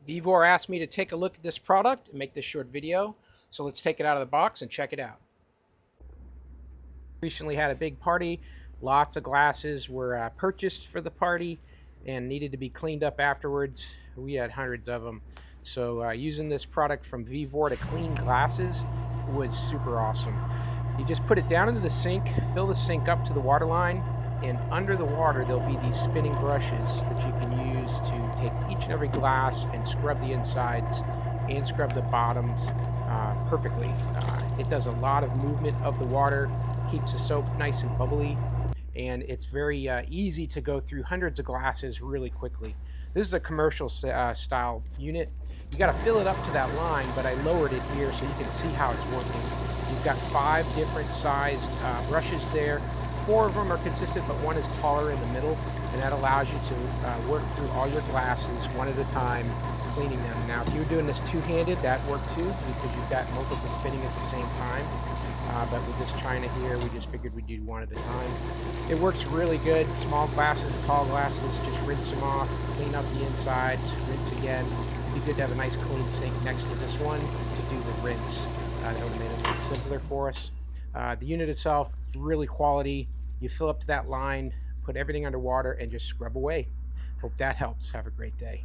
VEVOR asked me to take a look at this product and make this short video, so let's take it out of the box and check it out. Recently had a big party. Lots of glasses were purchased for the party and needed to be cleaned up afterwards. We had hundreds of them. So using this product from VEVOR to clean glasses was super awesome. You just put it down into the sink, fill the sink up to the water line, and under the water there'll be these spinning brushes that you can use to take each and every glass and scrub the insides and scrub the bottoms perfectly. It does a lot of movement of the water, keeps the soap nice and bubbly, and it's very easy to go through hundreds of glasses really quickly. This is a commercial style unit. You got to fill it up to that line, but I lowered it here so you can see how it's working. You've got 5 different sized brushes there. 4 of them are consistent, but one is taller in the middle, and that allows you to work through all your glasses one at a time, cleaning them. Now, if you were doing this two-handed, that worked too, because you've got multiple spinning at the same time. But with this China here, we just figured we'd do one at a time. It works really good. Small glasses, tall glasses, just rinse them off, clean up the insides, rinse again. It'd be good to have a nice clean sink next to this one to do the rinse. That would have made it a little simpler for us. The unit itself, really quality. You fill up to that line, put everything underwater, and just scrub away. Hope that helps. Have a great day.